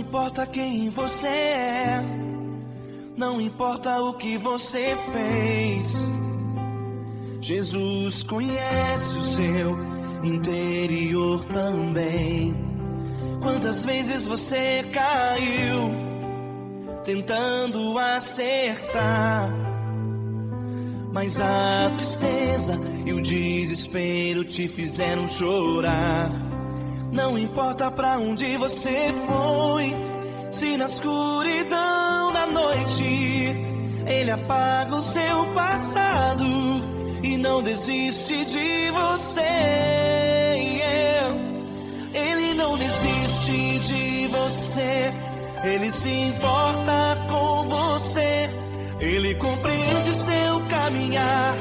importa quem você é, não importa o que você fez, Jesus conhece o seu interior também. Quantas vezes você caiu tentando acertar, mas a tristeza e o desespero te fizeram chorar. Não importa pra onde você foi, se na escuridão da noite Ele apaga o seu passado e não desiste de você. Ele não desiste de você, Ele se importa com você, Ele compreende seu caminhar.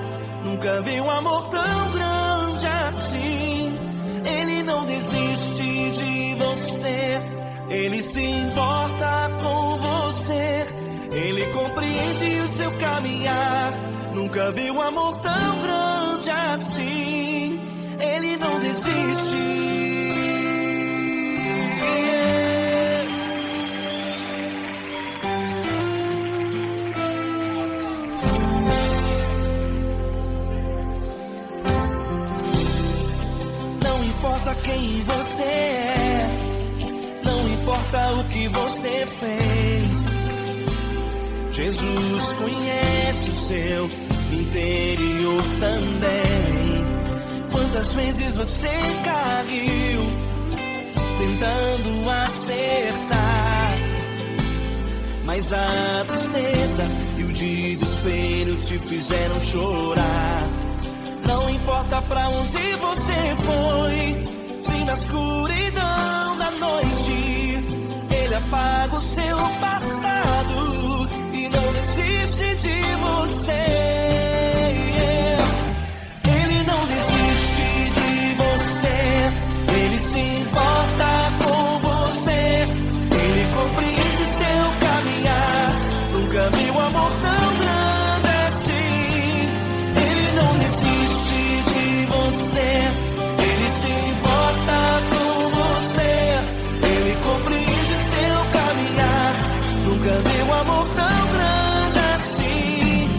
Nunca vi um amor tão grande assim. Ele não desiste de você, Ele se importa com você, Ele compreende o seu caminhar. Nunca vi um amor tão grande assim. Ele não desiste. Não importa quem você é, não importa o que você fez, Jesus conhece o seu interior também. Quantas vezes você caiu tentando acertar, mas a tristeza e o desespero te fizeram chorar. Não importa pra onde você foi, se na escuridão da noite Ele apaga o seu passado e não desiste de você. Ele não desiste de você, Ele se importa com você, Ele compreende seu caminhar. Nunca vi um amor tão grande assim. Ele não desiste de você, Ele se importa com você, Ele compreende seu caminhar. Nunca vi um amor tão grande assim.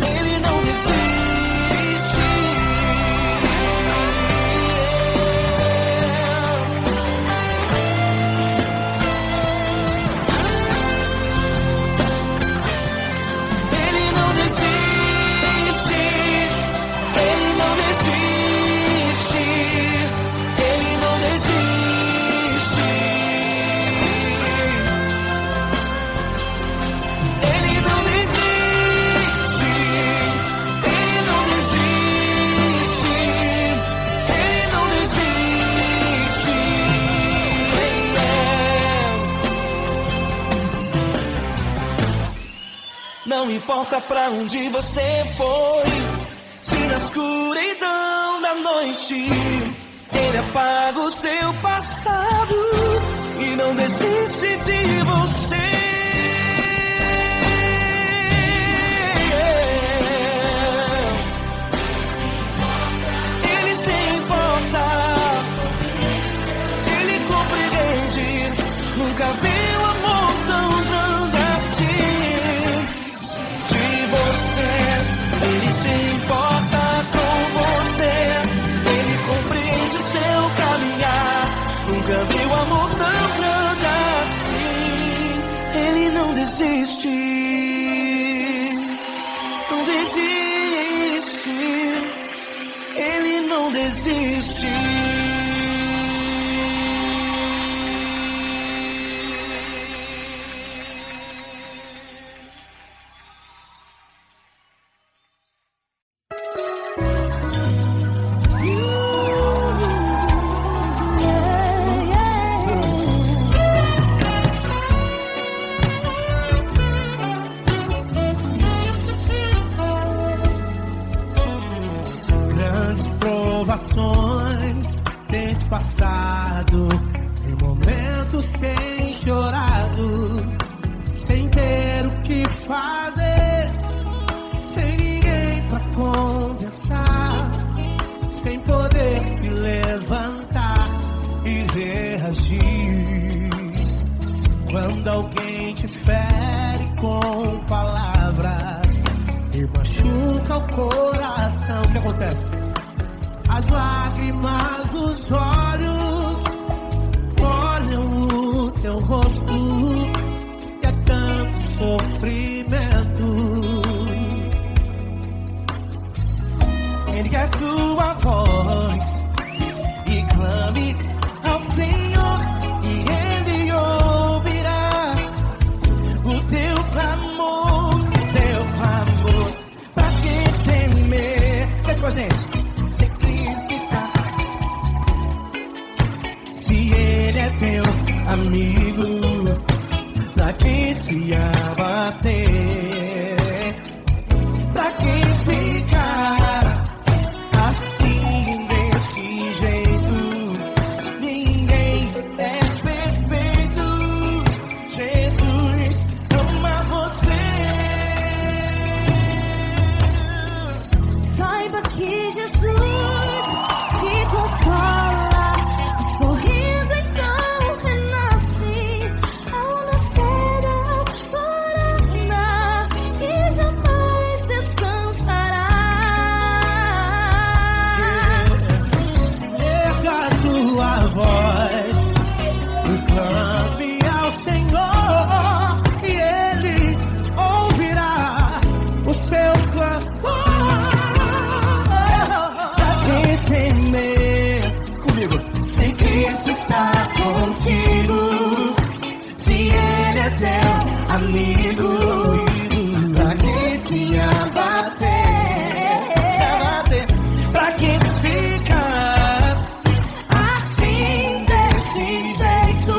Ele não desiste. Ele não desiste. Ele não desiste. Ele não desiste. Ele não desiste. Ele não desiste. Ele não desiste. Não importa pra onde você foi, se na escuridão da noite Ele apaga o seu passado e não desiste de você. Ele se importa, Ele compreende. Nunca vi um amor tão grande assim. De você, Ele se importa com você, Ele compreende seu caminhar. Nunca vi um amor tão grande assim. Ele não desiste, não desiste. Ele não desiste. Grandes provações Quando alguém te fere com palavras e machuca o coração, o que acontece? As lágrimas dos olhos molham o teu rosto, e é tanto sofrimento. Ergue a tua voz e clame ao Senhor, e Ele ouvirá o teu clamor, pra que temer? Cante com a gente. Se Cristo está, se Ele é teu amigo, pra que se abater? Pra que ficar assim desse jeito? Ninguém é perfeito. Jesus ama você. Saiba que Jesus te consola, o sorriso então renasce ao nascer da aurora que jamais descansará. Erga a tua voz e clame ao Senhor, e Ele ouvirá o seu clamor. Pra que temer? Comigo. Se Cristo está contigo, se Ele é teu amigo, pra que se abater? Pra que ficar assim desse jeito?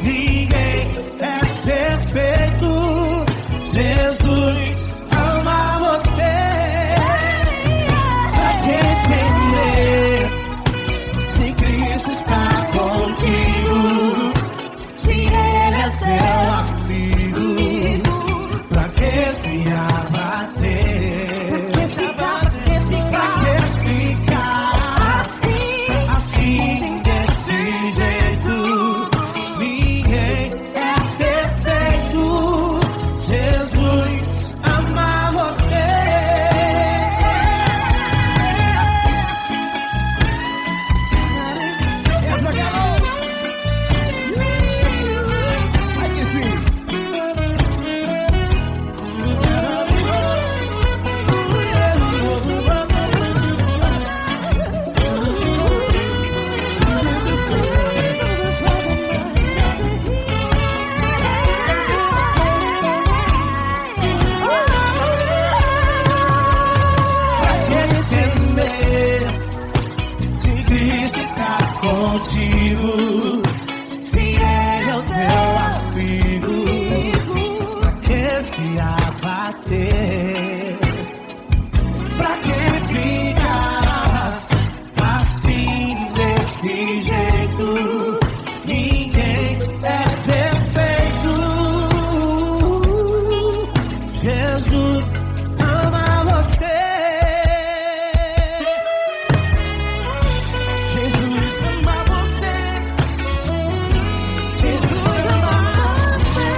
Ninguém é perfeito. Jesus ama você. Pra que temer? Se Cristo está contigo, se Ele é teu amigo, pra que se abater? Pra que ficar assim desse jeito? Ninguém é perfeito. Jesus ama você. Aí que sim. Pra que temer? Se Cristo está contigo, se Ele é o teu amigo, pra que se abater? Pra que ficar assim desse jeito? Ninguém é perfeito. Jesus ama você. Jesus ama você. Jesus ama você.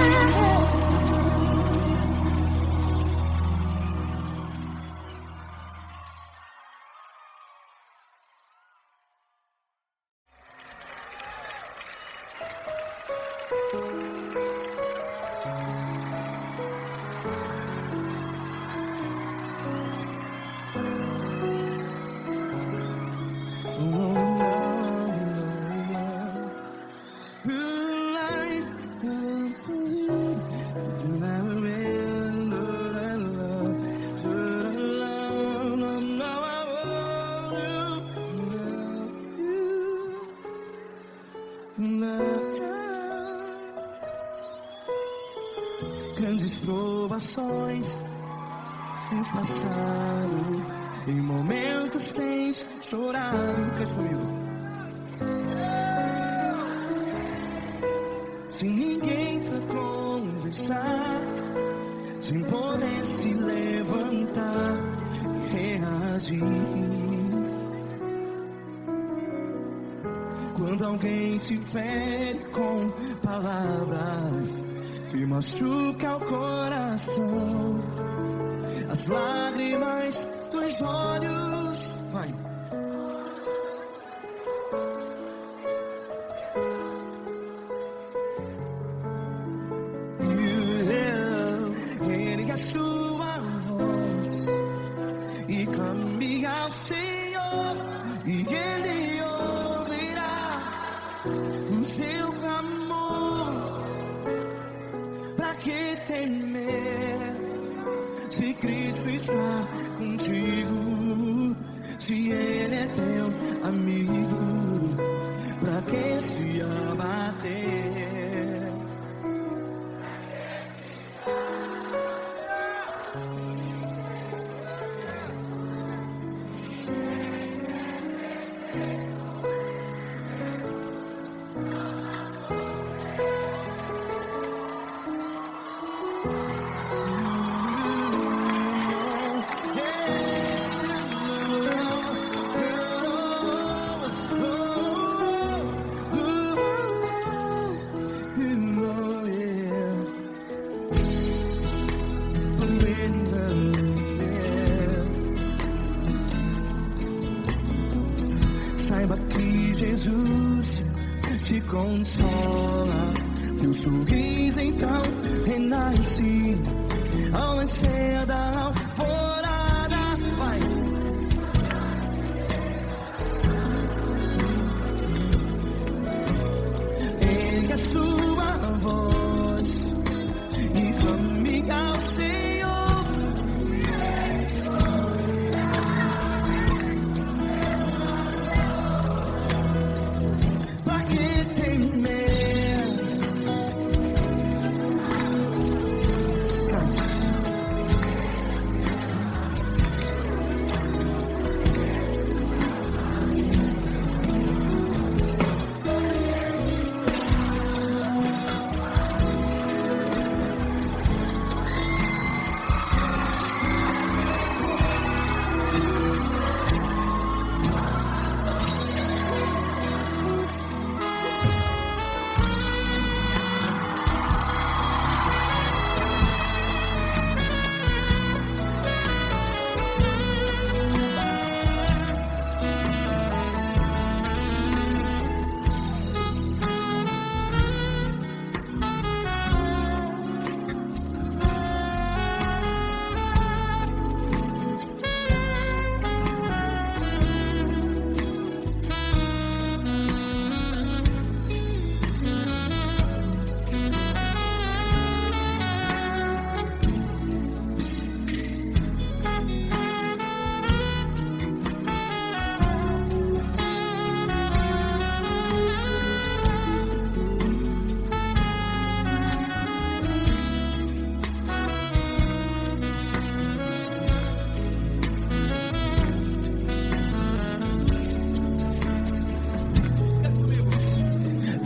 Grandes provações tens passado, em momentos tens chorado. Cante comigo. Sem ninguém pra conversar, sem poder se levantar e reagir. Quando alguém te fere com palavras que machucam o coração, as lágrimas dos olhos, vai. Ergue a sua voz e clame ao Senhor, e Ele ouvirá o seu clamor. Pra que temer, se Cristo está contigo? Se Ele é teu amigo, pra que se abater? Saiba que Jesus te consola, teu sorriso então renasce ao nascer da alvorada. Vai. Ergue a sua voz e clame ao Senhor.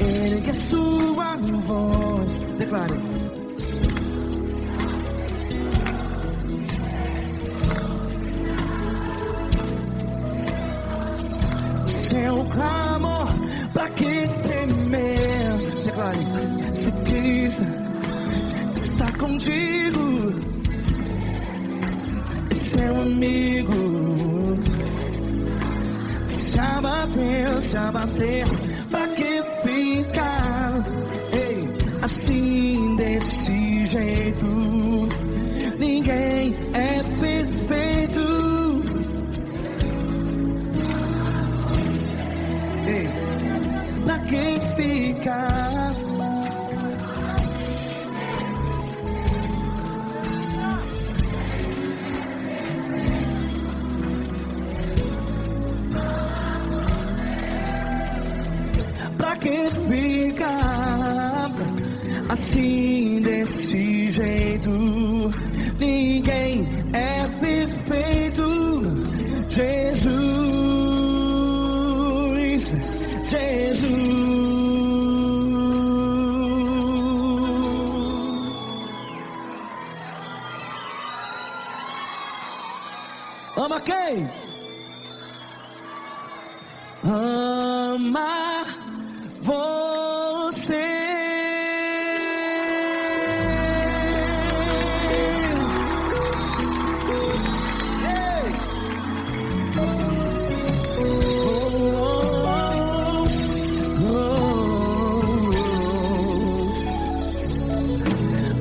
Ergue a sua voz, declare. Seu clamor, pra que temer? Declare. Se Cristo está contigo, seu amigo. Se abater, pra que ficar assim desse jeito? Ninguém é perfeito. Pra que ficar? Pra que ficar assim desse jeito? Ninguém é perfeito. Jesus, Jesus. Ama quem? Ama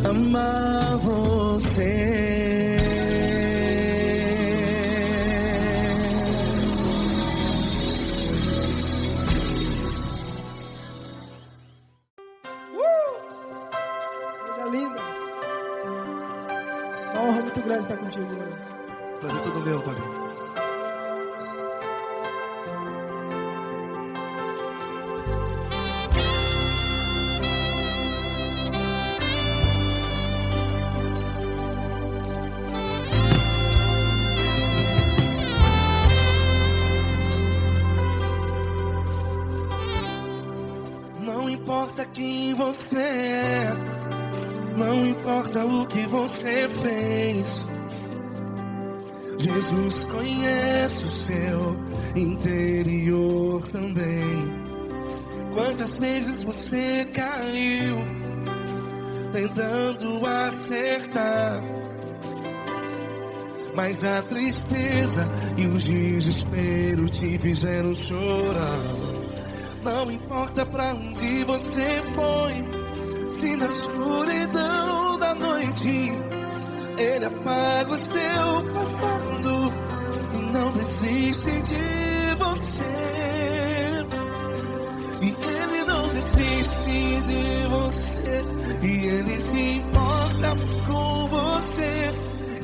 amar você. Coisa linda. Uma honra muito grande estar contigo hoje. Prazer todo meu, Paulinho. Não importa quem você é, não importa o que você fez, Jesus conhece o seu interior também. Quantas vezes você caiu tentando acertar, mas a tristeza e o desespero te fizeram chorar. Não importa pra onde você foi, se na escuridão da noite Ele apaga o seu passado e não desiste de você. E Ele não desiste de você, e Ele se importa com você,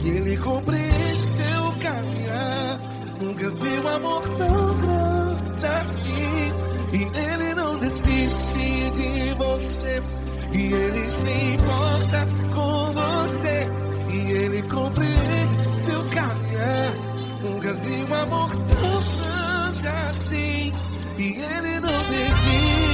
e Ele compreende seu caminhar. Nunca vi um amor tão grande assim. E Ele não desiste de você, e Ele se importa com você, e Ele compreende seu caminhar. Nunca vi um amor tão grande assim, e Ele não desiste.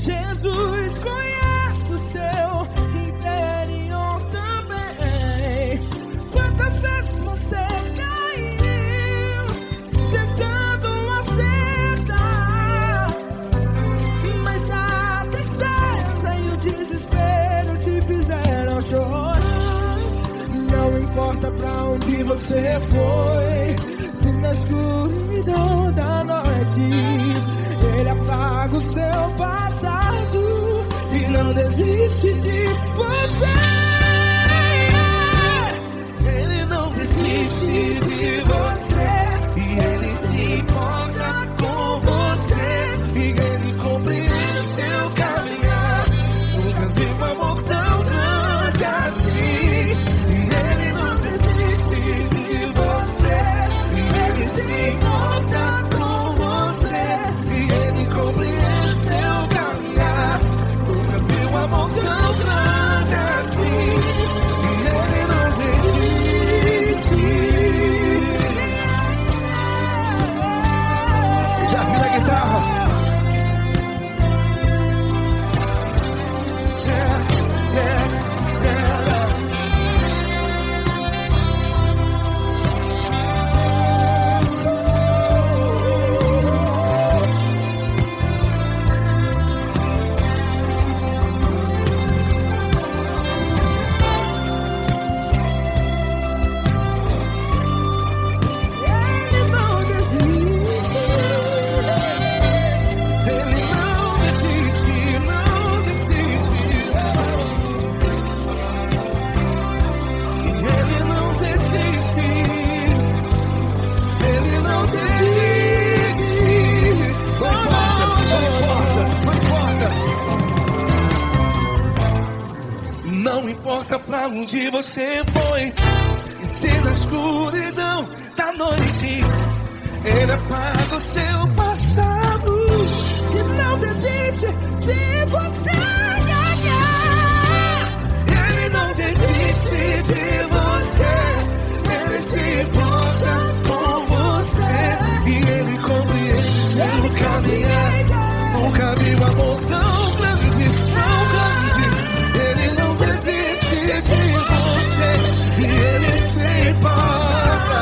Jesus conhece o seu interior também. Quantas vezes você caiu tentando acertar, mas a tristeza e o desespero te fizeram chorar. Não importa pra onde você foi, se na escuridão da noite Ele apaga o seu passado e não desiste de você. Ele não desiste de você, e Ele se importa com você, e Ele compreende seu caminhar. Nunca vi um amor tão grande assim. E Ele não desiste de você, e Ele se importa com você, e Ele compreende seu caminhar. Nunca vi um amor tão grande assim. E Ele não desiste. Já vi na guitarra. Não importa pra onde você foi, e se na escuridão da noite Ele apaga o seu passado E não desiste de você. Ele não desiste de você, Ele se importa com você, e Ele compreende seu caminhar. Nunca vi um amor tão grande, tão grande. Ele não desiste de você, e Ele se importa,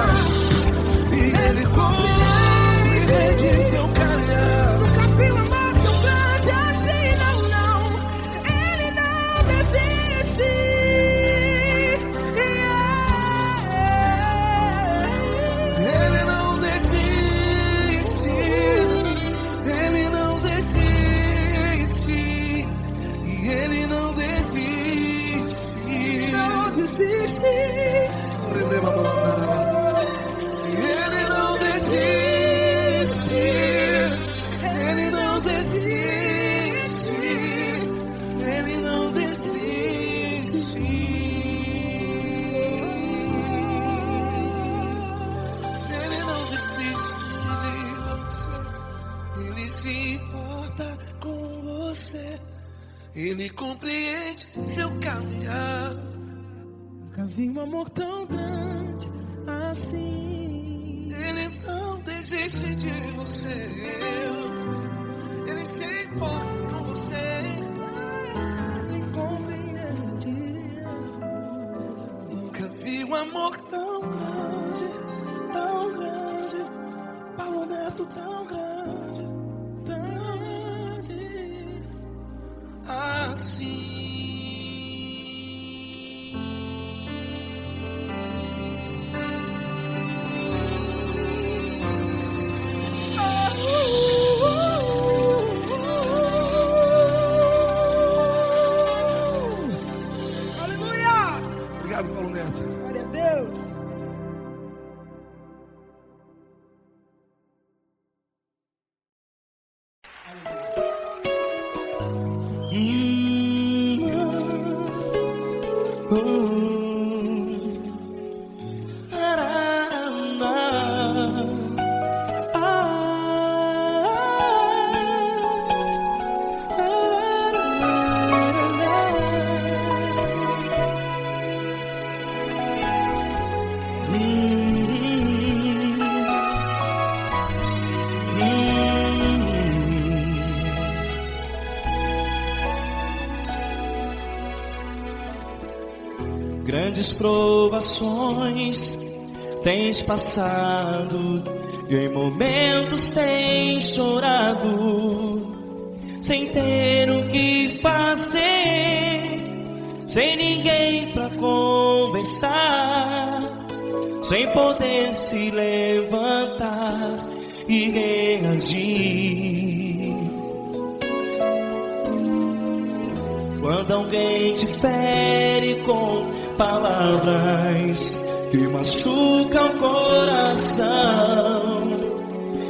e Ele compreende seu caminhar. se importa com você. Ele compreende seu caminhar. Nunca vi um amor tão grande assim. Ele não desiste de você. Ele se importa com você. Ele compreende. Nunca vi um amor tão grande, tão grande. Paulo Neto tão grande, tão grande assim. Obrigado, Paulo Neto. Glória a Deus. Grandes provações tens passado e em momentos tens chorado, sem ter o que fazer, sem ninguém pra conversar, sem poder se levantar e reagir. Quando alguém te fere com palavras que machucam o coração,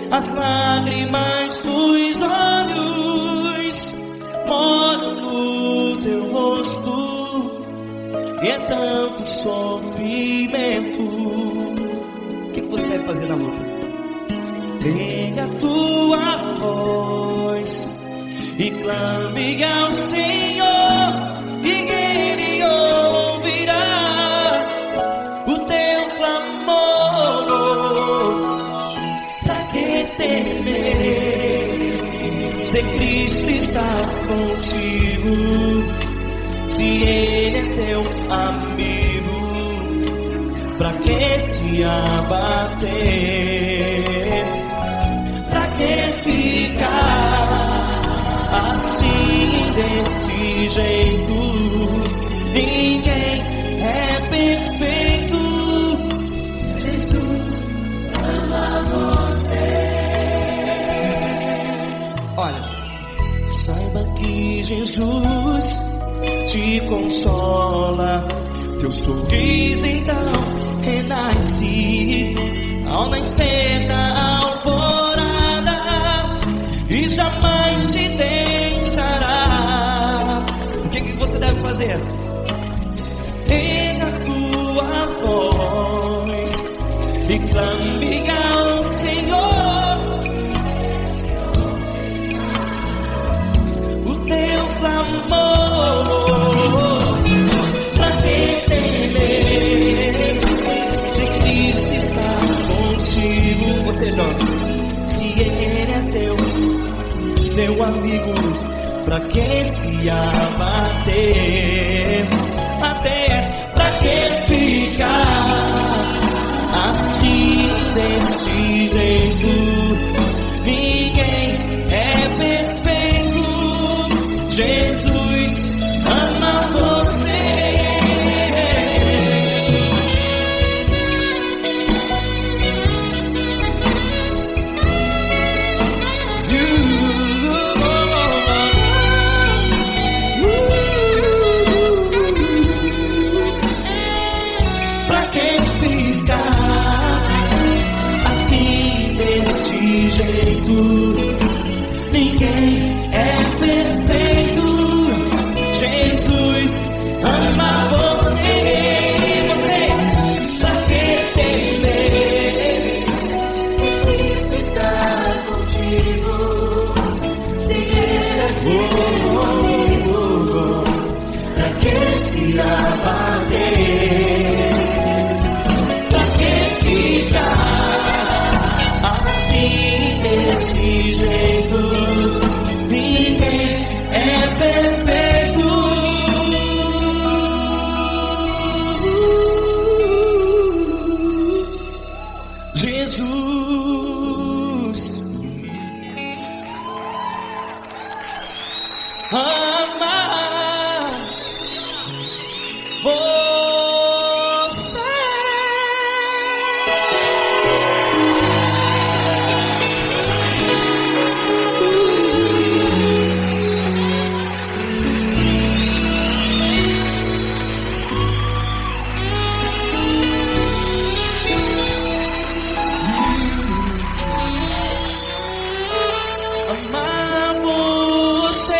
as lágrimas dos olhos molham no teu rosto, e é tanto sofrimento. O que você vai fazer na luta? Pega a tua voz e clame ao Senhor, e Ele ouvirá o teu clamor. Pra que temer, se Cristo está contigo, se Ele é teu amigo? Pra que se abater? Pra que ficar assim, desse jeito? Ninguém é perfeito. Jesus ama você. Olha, saiba que Jesus te consola, teu sorriso então renasce ao nascer da alvorada, e jamais te deixará. O que você deve fazer? Pega a tua voz e clame ao Senhor, o teu clamor. Pra que temer, se Cristo está contigo? Ou seja, se Ele é teu amigo, pra que se abater? Até pra que ficar assim, desse jeito? Ninguém é perfeito. Jesus ama você. Ninguém é perfeito. Jesus ama você. Pra que temer? Cristo está contigo. amar você. Amar você.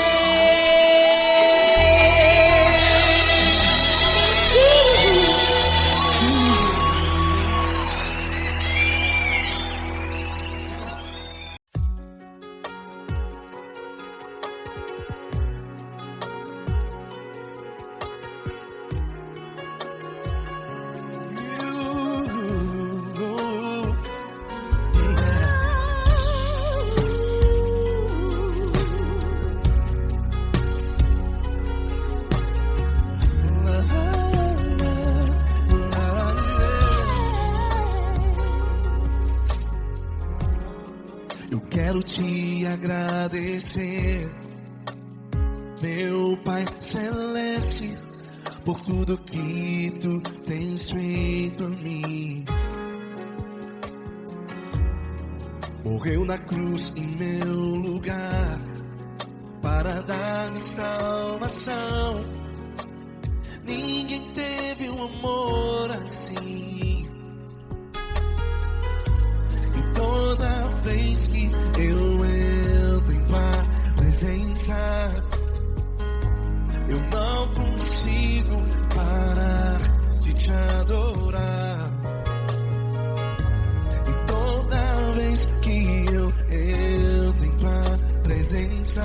Eu quero te agradecer, meu Pai Celeste, por tudo que tu tens feito a mim. Morreu na cruz em meu lugar para dar-me salvação. Ninguém teve um amor assim. E toda vez que eu entro em tua presença, eu não consigo parar de te adorar. E toda vez que eu entro em tua presença,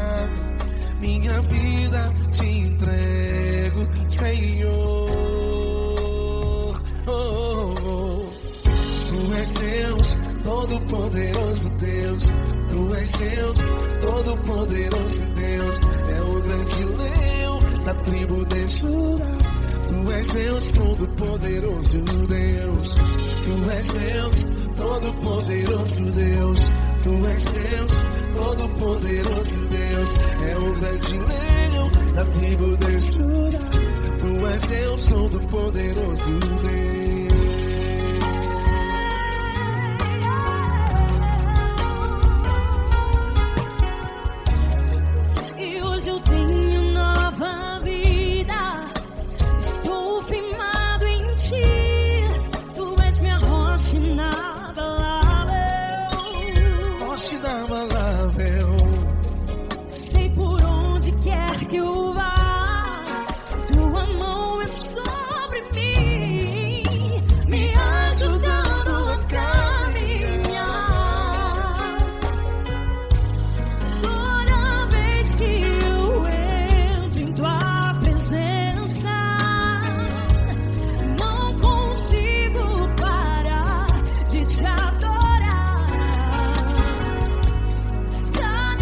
minha vida te entrego, Senhor. Tu és Deus, Todo-Poderoso Deus. Tu és Deus, Todo-Poderoso Deus. É o grande leão da tribo de Judá. Tu és Deus, Todo-Poderoso Deus. Tu és Deus, Todo-Poderoso Deus. Tu és Deus, Todo-Poderoso Deus. É o grande leão da tribo de Judá. Tu és Deus, Todo-Poderoso Deus. E hoje eu tenho nova vida. Estou firmado em ti. Tu és minha rocha inabalável. Rocha inabalável. Sei por onde quer que eu vá, tua mão é sobre mim, me ajudando a caminhar. Toda vez que eu entro em tua presença, não consigo parar de te adorar. Cada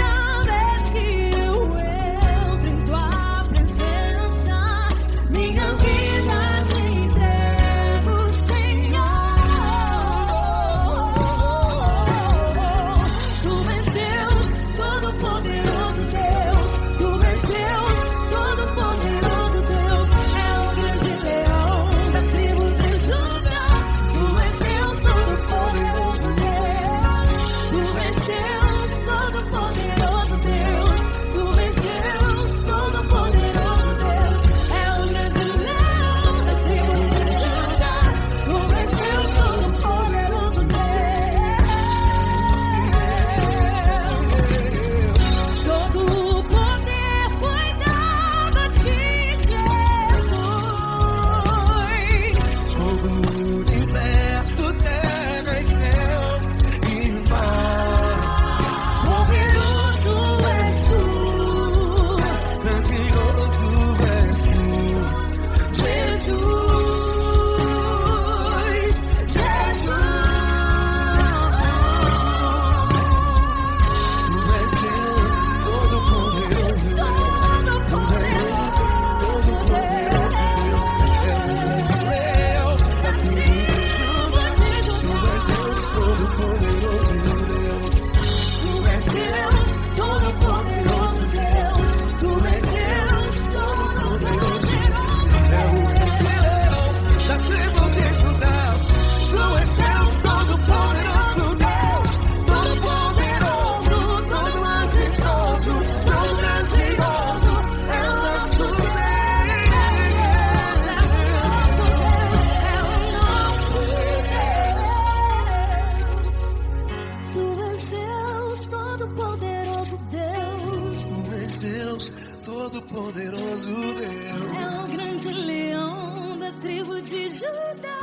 Deus, todo-poderoso Deus. É o grande leão da tribo de Judá.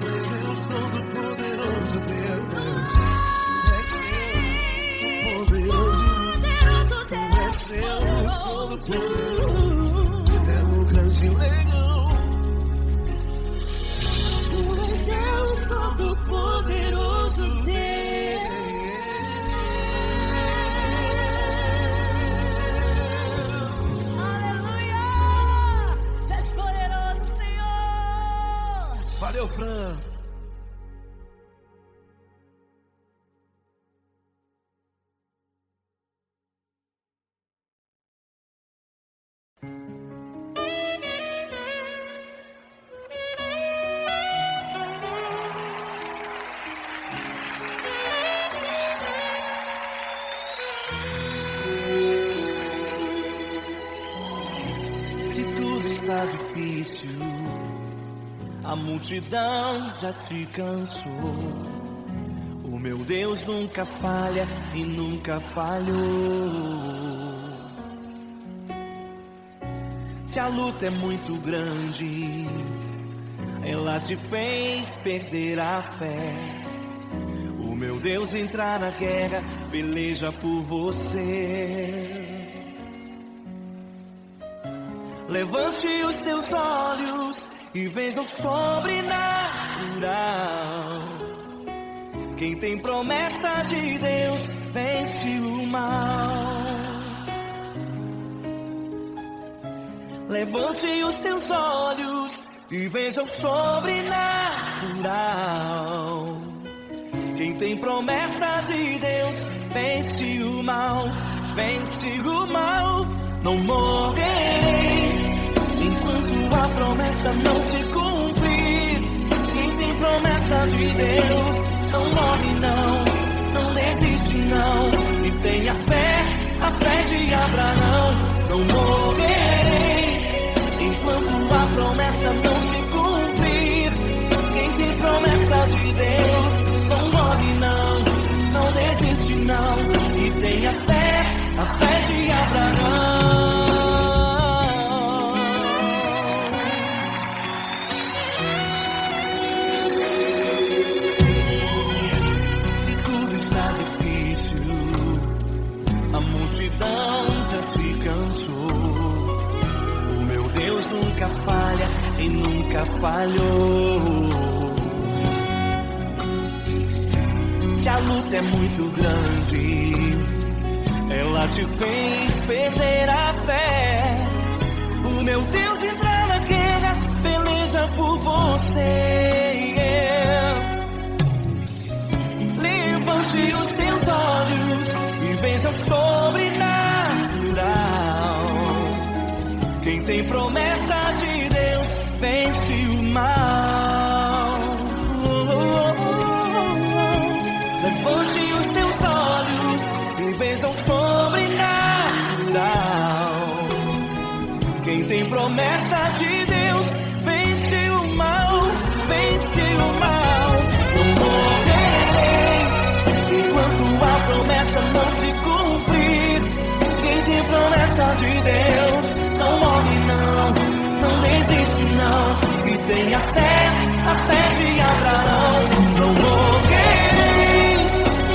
Deus, todo-poderoso Deus. Poderoso Deus, todo-poderoso. É o grande leão. Tu és Deus todo-poderoso Deus. Aleluia! Tu és poderoso, Senhor. Valeu, Fran. Se tudo está difícil, a multidão já te cansou. O meu Deus nunca falha e nunca falhou. Se a luta é muito grande, ela te fez perder a fé. O meu Deus entra na guerra, peleja por você. Levante os teus olhos e veja o sobrenatural. Quem tem promessa de Deus vence o mal. Levante os teus olhos e veja o sobrenatural. Quem tem promessa de Deus vence o mal, vence o mal. Não morrerei enquanto a promessa não se cumprir. Quem tem promessa de Deus não morre não desiste não. E tenha fé, a fé de Abraão. Não morrerei enquanto a promessa não se cumprir. Quem tem promessa de Deus não morre não desiste não. E tenha fé, a fé de Abraão. Se tudo está difícil, a multidão já te cansou. O meu Deus nunca falha e nunca falhou. Se a luta é muito grande, ela te fez perder a fé. O meu Deus entra na guerra, peleja por você. Levante os teus olhos e veja o sobrenatural. Quem tem promessa de Deus vence o mal. Levante os teus olhos e veja o sobrenatural. Quem tem promessa de Deus vence o mal, vence o mal. Não morrerei enquanto a promessa não se cumprir. Quem tem promessa de Deus não morre não desiste não. E tenha fé, a fé de Abraão. Não morrerei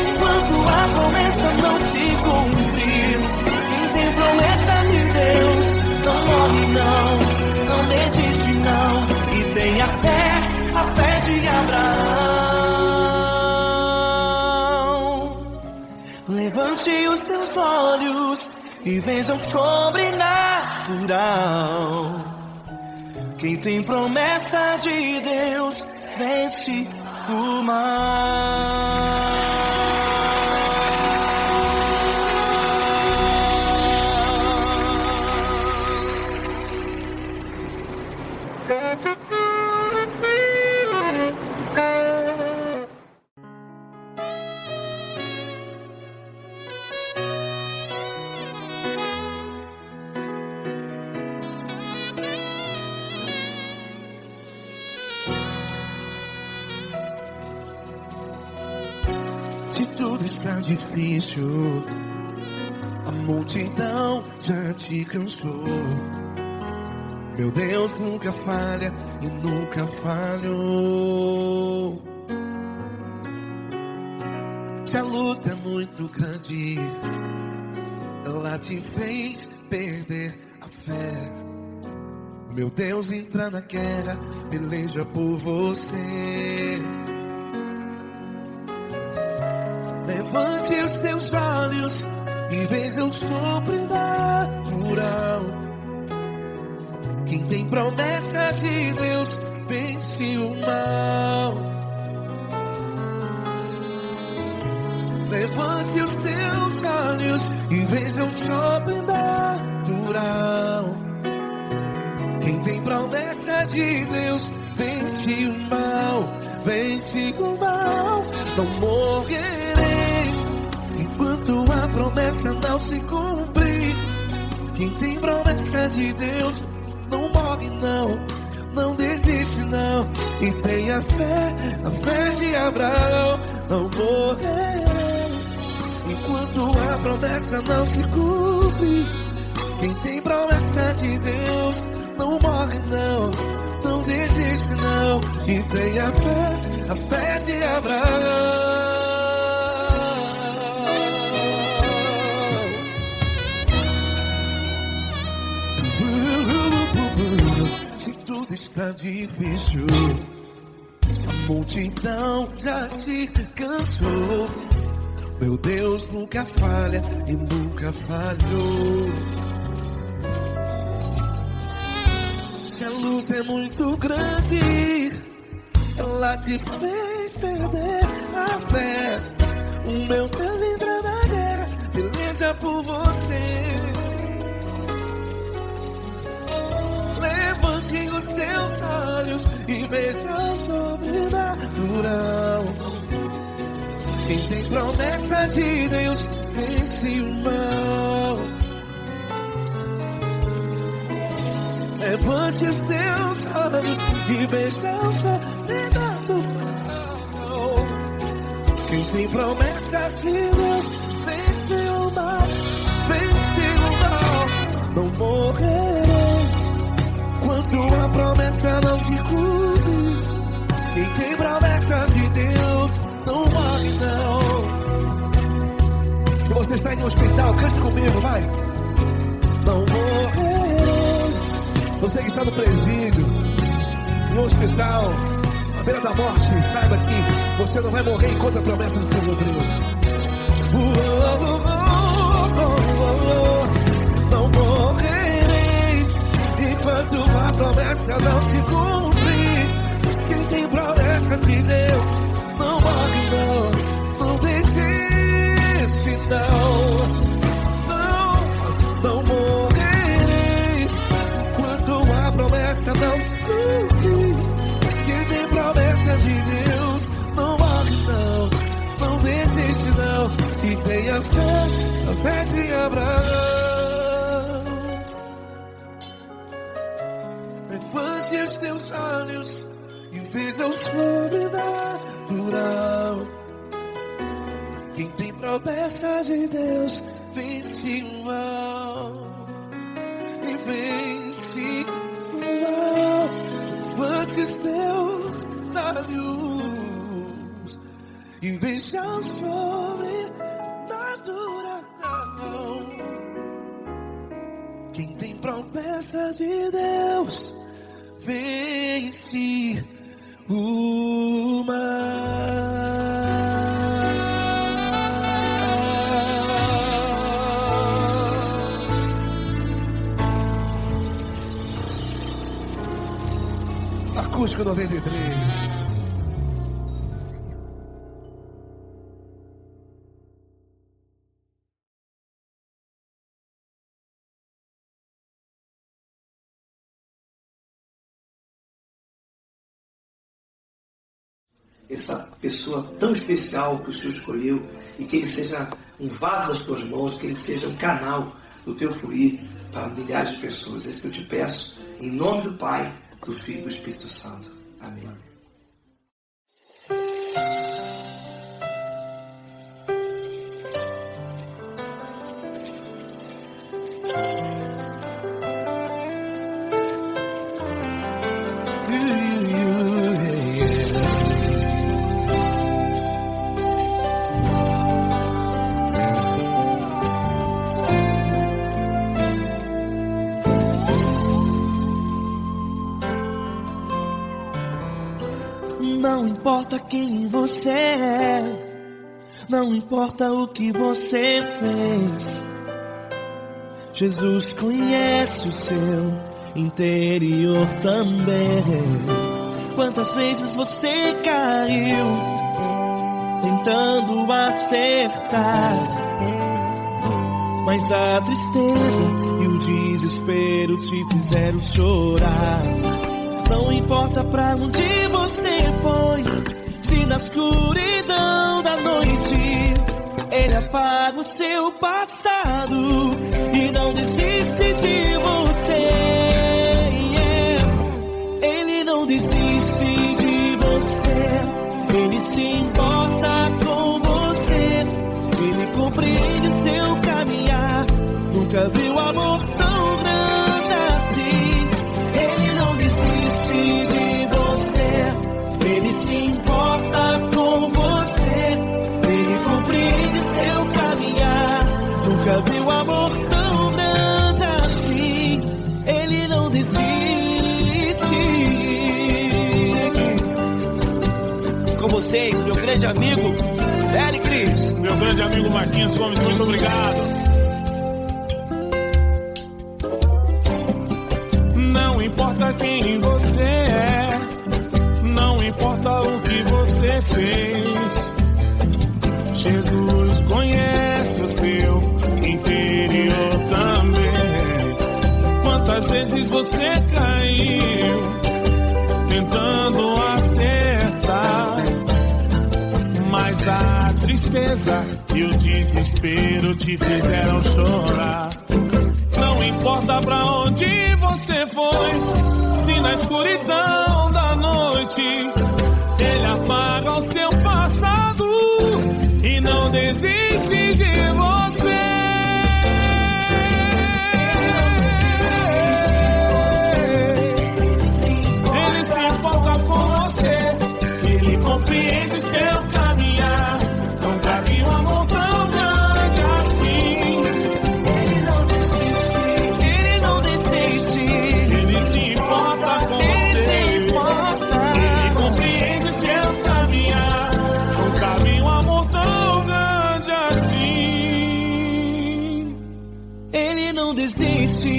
enquanto a promessa não se cumprir. Quem tem promessa de Deus não morre não desiste não. E tenha fé, a fé de Abraão. Levante os teus olhos e veja o sobrenatural. Quem tem promessa de Deus vence o mal. Se tudo está difícil, A multidão já te cansou. Meu Deus nunca falha e nunca falhou. Se a luta é muito grande, ela te fez perder a fé. Meu Deus entra na guerra, peleja por você. Levante os teus olhos e veja o sobrenatural. Quem tem promessa de Deus vence o mal. Levante os teus olhos e veja o sobrenatural. Quem tem promessa de Deus vence o mal, vence o mal. Não morrerei enquanto a promessa não se cumprir. Quem tem promessa de Deus não morre não, não desiste não. E tenha fé, a fé de Abraão. Não morrerei enquanto a promessa não se cumpre. Quem tem promessa de Deus não morre não, não desiste não. E tenha fé, a fé de Abraão. Se tudo está difícil, a multidão já te cansou. Meu Deus nunca falha e nunca falhou. Se a luta é muito grande, ela te fez perder a fé. O meu Deus entra na guerra, peleja por você. Levante os teus olhos e veja o sobrenatural. Quem tem promessa de Deus vence o mal. Levante os teus olhos e veja o sobrenatural. Quem tem promessa de Deus vence o mal, vence o mal. Não morrerei enquanto a promessa não se cumpre. Quem tem promessa de Deus não morre não. Se você está em um hospital, cante comigo, vai. Não morrerei. Você que está no presídio, no hospital, à beira da morte, saiba que você não vai morrer enquanto a promessa do Senhor Deus. Não morrerei enquanto a promessa não se cumprir. Quem tem promessa de Deus não morre não, não desiste não. Não morrerei enquanto a promessa não se cumprir. Quem tem promessa de Deus não morre não, não desiste não. E tenha fé, a fé de Abraão. Levante os teus olhos e veja o sobrenatural. Quem tem promessa de Deus vence o mal, e vence o mal. Levante os teus olhos e veja o sobrenatural. Quem tem promessa de Deus vence o mal. Acústico 93. Essa pessoa tão especial que o Senhor escolheu, e que ele seja um vaso das tuas mãos, que ele seja um canal do teu fluir para milhares de pessoas. É isso que eu te peço, em nome do Pai, do Filho e do Espírito Santo. Amém. importa quem você é, não importa o que você fez, Jesus conhece o seu interior também. Quantas vezes você caiu tentando acertar, mas a tristeza e o desespero te fizeram chorar. Não importa pra onde você foi, se na escuridão da noite Ele apaga o seu passado e não desiste de você. Ele não desiste de você, Ele se importa com você, Ele compreende o seu caminhar. Nunca viu amor tão grande assim. Ele não desiste de você, Ele se importa com você, Ele compreende seu caminhar. Nunca viu amor tão grande assim. Ele não desiste. Com vocês, meu grande amigo Eli Cris. Meu grande amigo Marquinhos Gomes, muito obrigado. Não importa quem você é, não importa o que você fez, Jesus conhece o seu interior também. Quantas vezes você caiu tentando acertar, mas a tristeza e o desespero te fizeram chorar. Não importa pra onde você foi, se na escuridão da noite Ele apaga o seu passado e não desiste de você. Ele se importa com você, Ele compreende seu caminhar. Nunca vi um amor tão grande assim. Ele não desiste, Ele se importa com você, Ele compreende seu caminhar. Nunca vi um amor tão grande assim. Ele não desiste,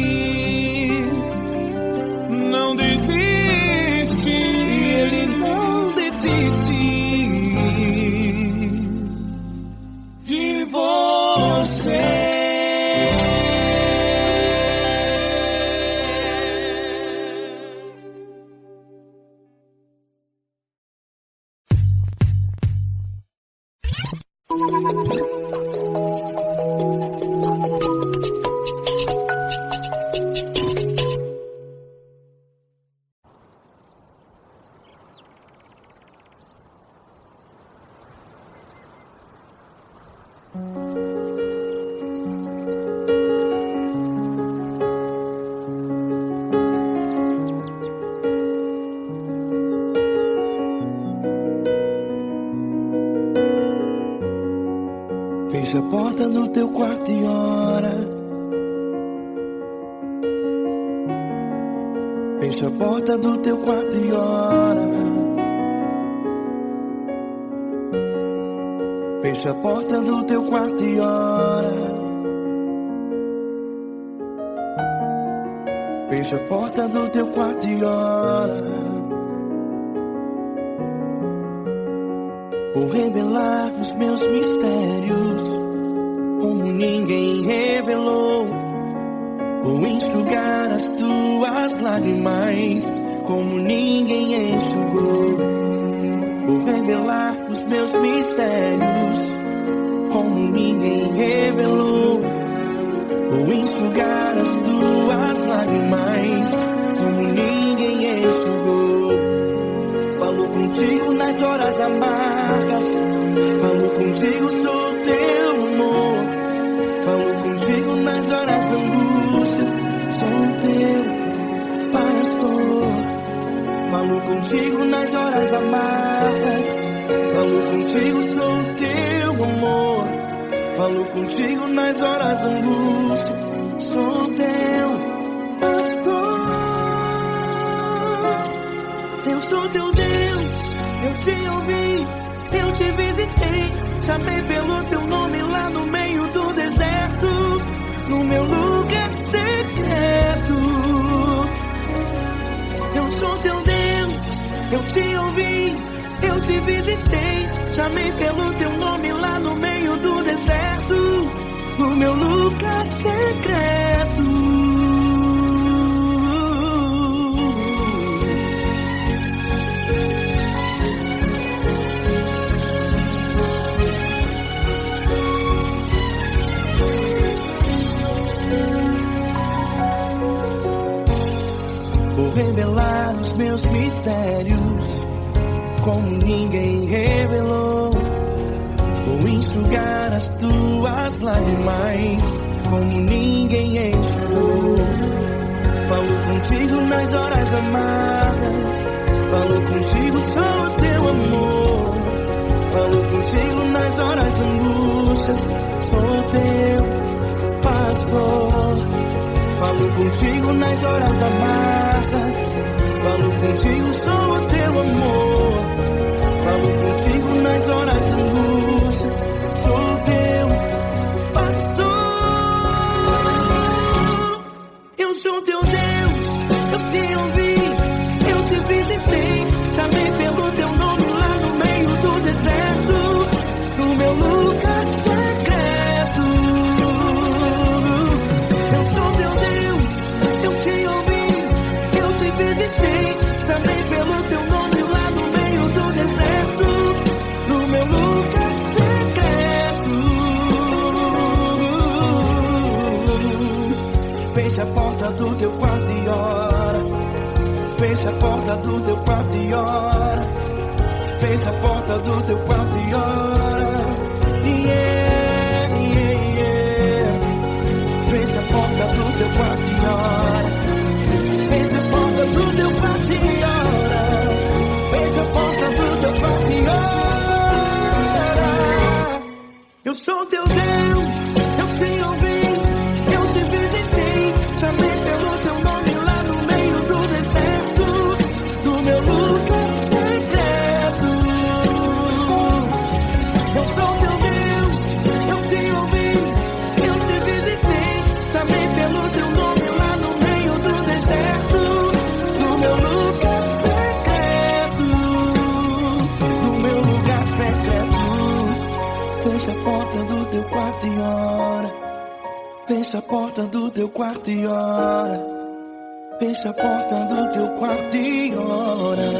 não desiste, Ele não desiste de você. Fecha a porta do teu quarto e ora. Fecha a porta do teu quarto e ora. Fecha a porta do teu quarto e ora. Fecha a porta do teu quarto e ora. Vou revelar os meus mistérios como ninguém revelou. Vou enxugar as tuas lágrimas como ninguém enxugou. Vou revelar os meus mistérios como ninguém revelou. Vou enxugar as tuas lágrimas como ninguém enxugou. Falo contigo nas horas amargas, falo contigo, sou teu amor. Falo contigo nas horas da angústias, sou teu pastor. Falo contigo nas horas amargas, falo contigo, sou teu amor. Falo contigo nas horas da angústias, sou teu pastor. Eu sou teu Deus, Eu te ouvi, eu te visitei, chamei pelo teu nome lá no meio do deserto, no meu lugar secreto. Eu sou teu Deus, eu te ouvi, eu te visitei, chamei pelo teu nome lá no meio do deserto, no meu lugar secreto. Vou revelar os meus mistérios como ninguém revelou. Vou enxugar as tuas lágrimas como ninguém enxugou. Falo contigo nas horas amargas, falo contigo só o teu amor. Falo contigo nas horas de angústias, sou teu pastor. Falo contigo nas horas amargas, falo contigo só o teu amor. Falo contigo nas horas de angústias, sou teu pastor. Eu sou teu Deus, eu te ouvi, eu te visitei, chamei pelo teu nome lá no meio do deserto, no meu lugar secreto. Eu sou teu Deus, eu te ouvi, eu te visitei, chamei pelo teu nome lá no meio do deserto, no meu lugar secreto. Feche a porta do teu quarto e ora. Feche a porta do teu quarto e ora. Feche a porta do teu quarto e ora. Yeah, yeah, yeah. Feche a porta do teu quarto e ora. Feche a porta do teu quarto e ora. Feche a porta do teu quarto e ora. Eu sou teu Deus, eu te ouvi, eu te visitei, chamei pelo teu nome lá no meio do deserto, do meu lugar secreto. Eu sou teu Deus, eu te ouvi, eu te visitei, chamei pelo teu nome lá no meio do deserto, do meu lugar secreto, do meu lugar secreto. Fecha a porta do teu quarto e ora. Fecha a porta do teu quarto e ora. Fecha a porta do teu quarto e ora.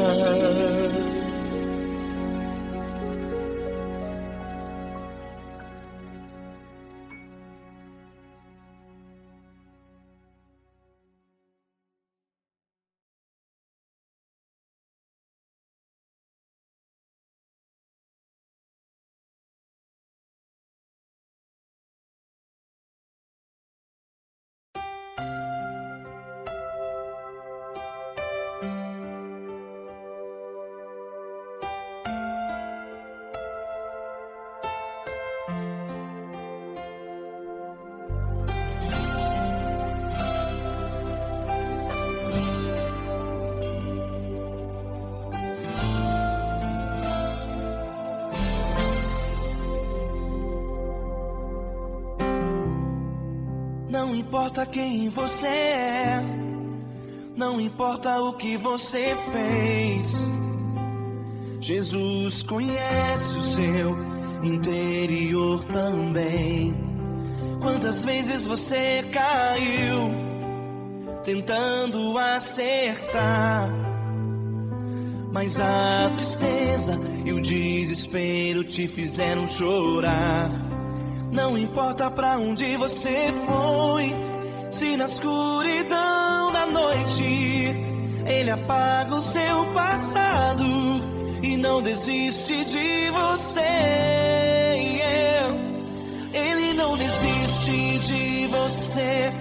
Não importa quem você é, não importa o que você fez, Jesus conhece o seu interior também. Quantas vezes você caiu tentando acertar, mas a tristeza e o desespero te fizeram chorar. Não importa pra onde você foi, se na escuridão da noite Ele apaga o seu passado e não desiste de você. Ele não desiste de você,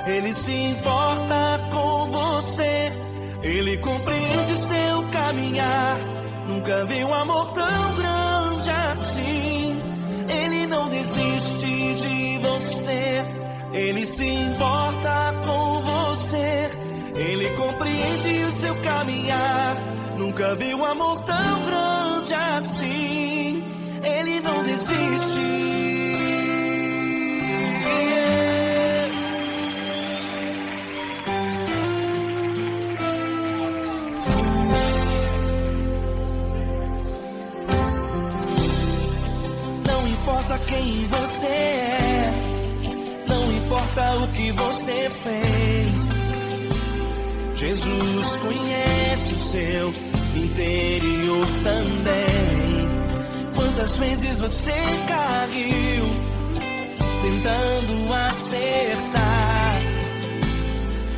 Ele se importa com você, Ele compreende seu caminhar. Nunca vi um amor tão grande assim. Ele não desiste de você, Ele se importa com você, Ele compreende o seu caminhar. Nunca vi um amor tão grande grande assim, Ele não desiste. Não importa quem você é, não importa o que você fez, Jesus conhece o seu interior também. Quantas vezes você caiu tentando acertar,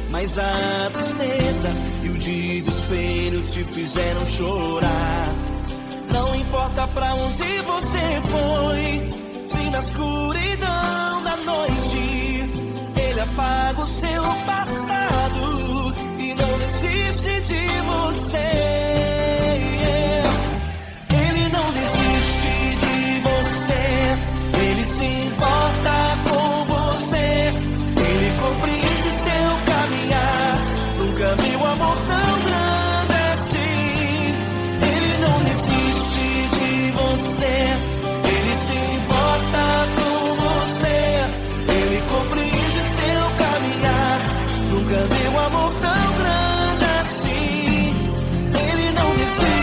mas a tristeza e o desespero te fizeram chorar. Não importa pra onde você foi, se na escuridão da noite Ele apaga o seu passado e não desiste de você. Ele não desiste de você, Ele se importa com você, Ele compreende seu caminhar. Nunca viu amor tão grande assim. Ele não desiste de você, Ele se importa com você, Ele compreende seu caminhar. Nunca viu amor tão grande assim. Ele não desiste.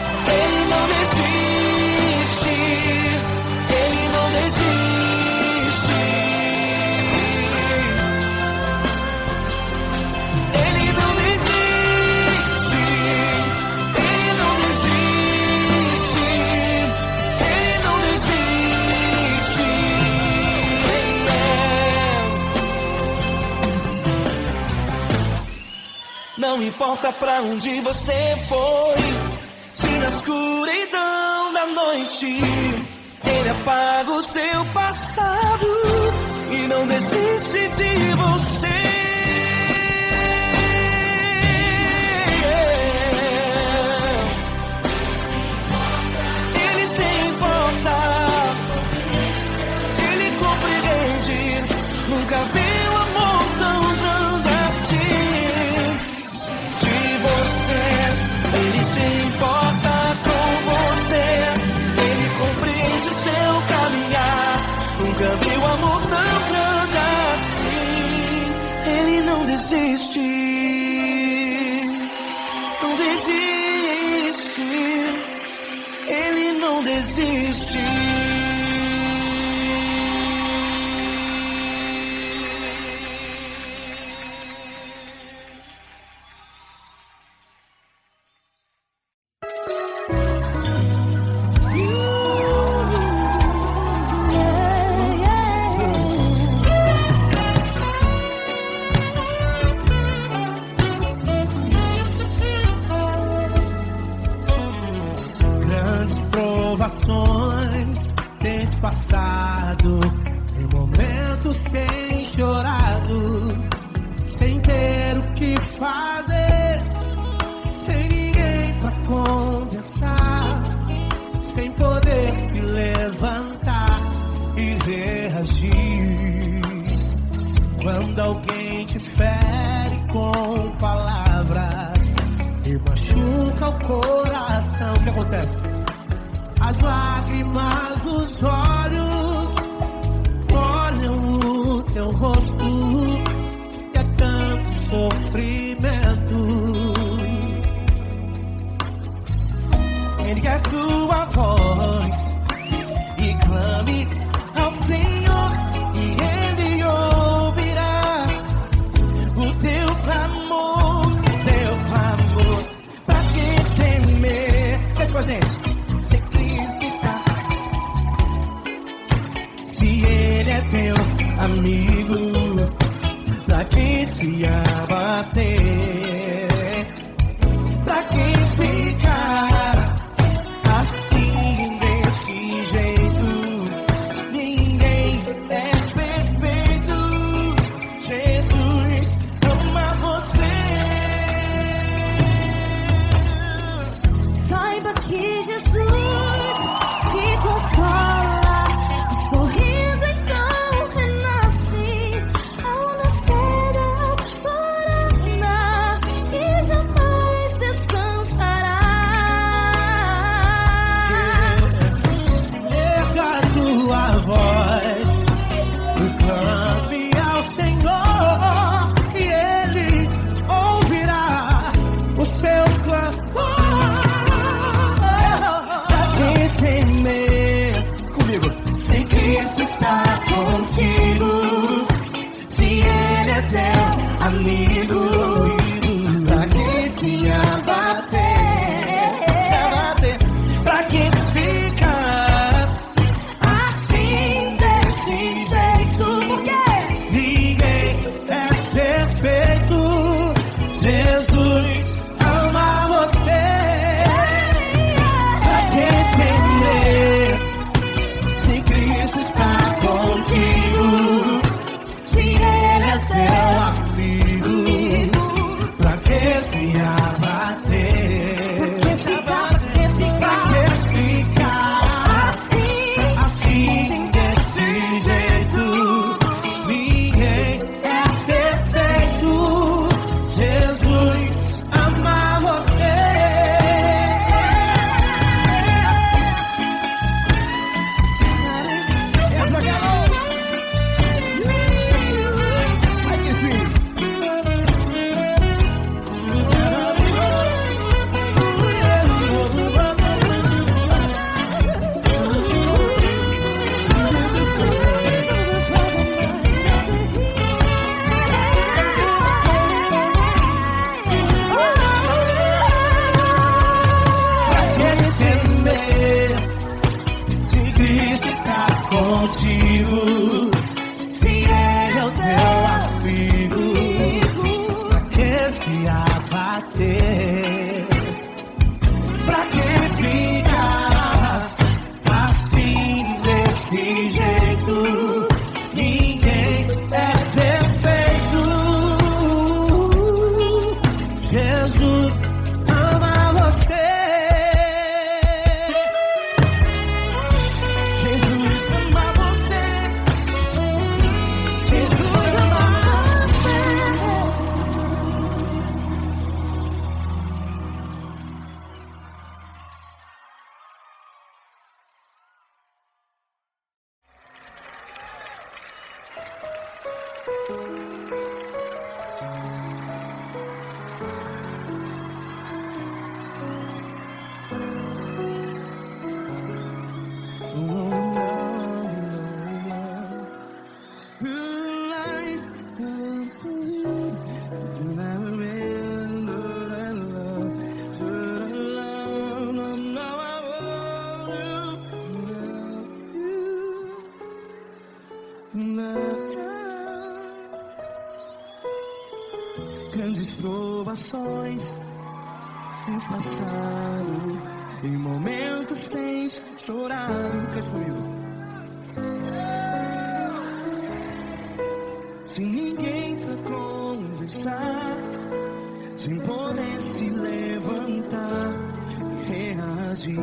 Ele não desiste. Ele não desiste. Ele não desiste. Ele não desiste. Ele não desiste. Ele não desiste. Não importa pra onde você foi, se na escuridão da noite Ele apaga o seu passado e não desiste de você. Ele se importa, Ele compreende. Nunca viu amor tão grande assim. De você, Ele se importa com você, Ele compreende o seu caminhar. Nunca viu amor tão grande assim. Ele não desiste, não desiste. Ele não desiste. Grandes provações tens passado, em momentos tens chorado, sem ter o que fazer, sem ninguém pra conversar, sem poder se levantar e reagir. Quando alguém te fere com palavras e machuca o coração, o que acontece? As lágrimas dos olhos molham o teu rosto, e é tanto sofrimento. Ergue a tua voz e clame ao Senhor, e Ele ouvirá o teu clamor, pra que temer? Cante com a gente. Se Cristo está, se Ele é teu amigo, pra que se abater? Pra que ficar assim desse jeito? Ninguém é perfeito. Jesus ama você. Saiba que Jesus Grandes provações tens passado, em momentos tens chorado. Cante comigo. Sem ninguém pra conversar, sem poder se levantar e reagir.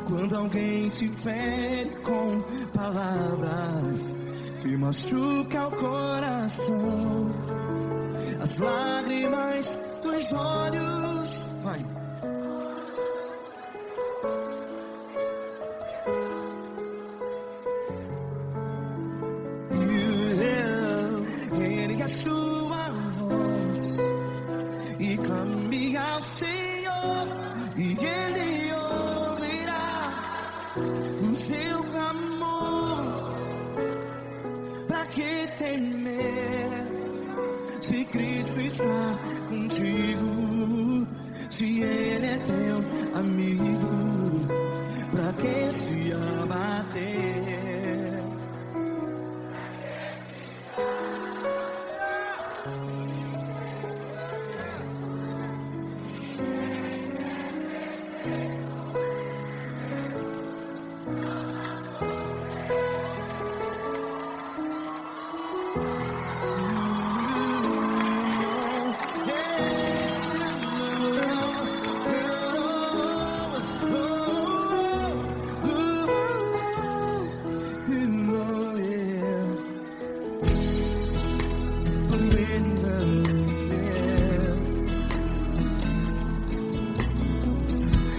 Quando alguém te fere com palavras que machuca o coração, as lágrimas dos olhos, vai. Ergue a sua voz e clame ao Senhor, e Ele ouvirá o seu clamor. Pra que temer, se Cristo está contigo? Se Ele é teu amigo, pra que se abater?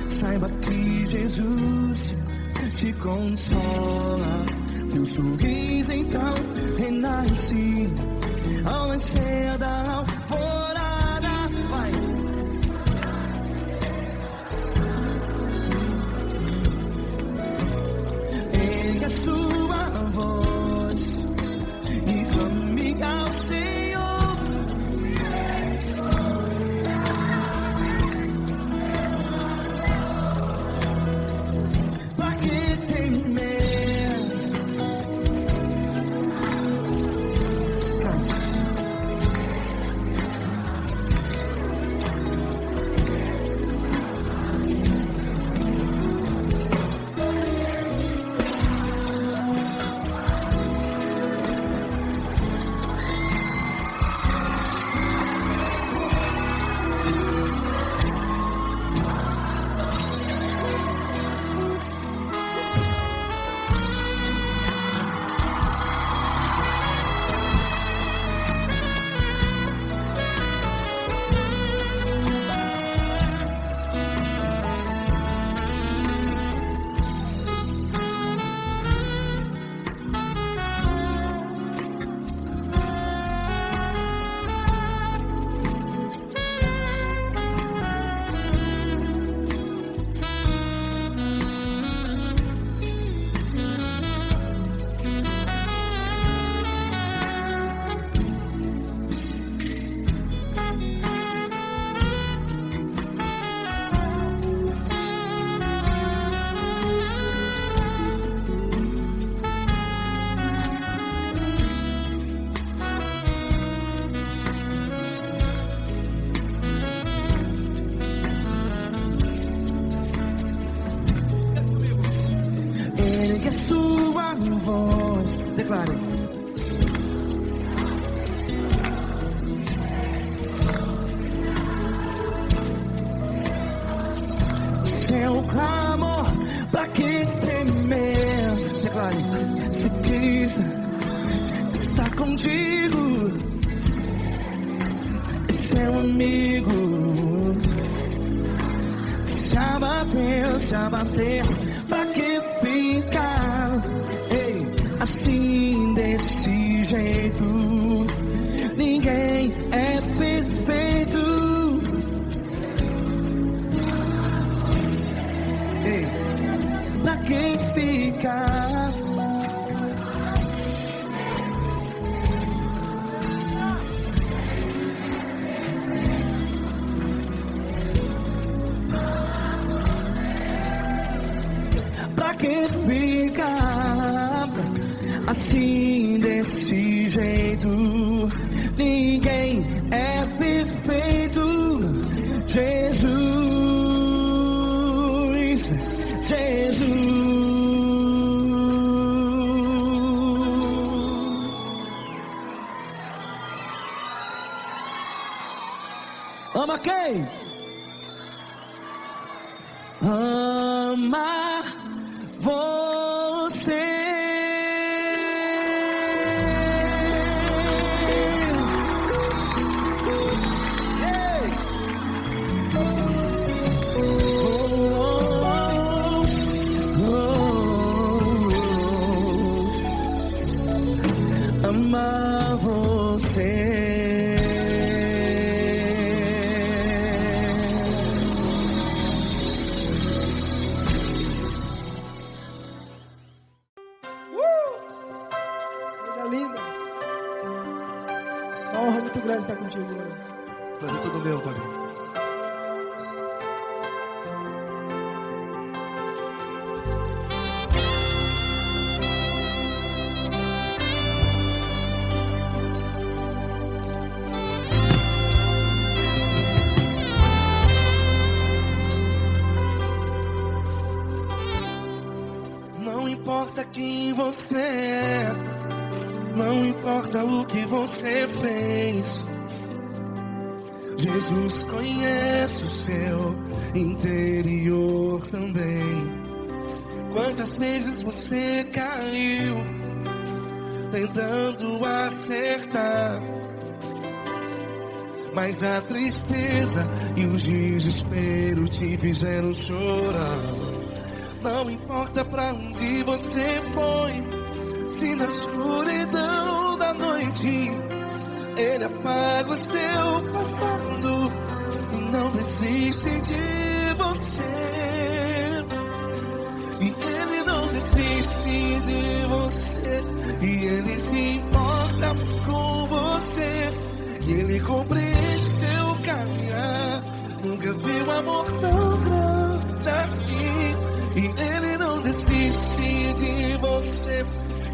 Saiba que Jesus te consola, teu sorriso então renasce ao nascer da alvorada. Vai. Ergue a sua voz e clame ao Senhor. Ergue a sua voz, declare. Seu clamor, pra que temer? Declare. Se Cristo está contigo, é seu amigo. Se abater, pra que ficar? Ei, desse jeito. Ninguém é perfeito. Ei, pra quem ficar? Pra quem fica assim desse jeito? Ninguém é perfeito. Jesus, Jesus. Ama quem? Ama você. Amar você. Coisa linda. Uma honra muito grande estar contigo hoje. Prazer todo meu, Fabinho. Não importa quem você é, não importa o que você fez, Jesus conhece o seu interior também. Quantas vezes você caiu tentando acertar, mas a tristeza e o desespero te fizeram chorar. Não importa pra onde você foi, se na escuridão da noite Ele apaga o seu passado e não desiste de você. E Ele não desiste de você, e Ele se importa com você, e Ele compreende seu caminhar. Nunca vi um amor tão grande assim. E Ele não desiste de você,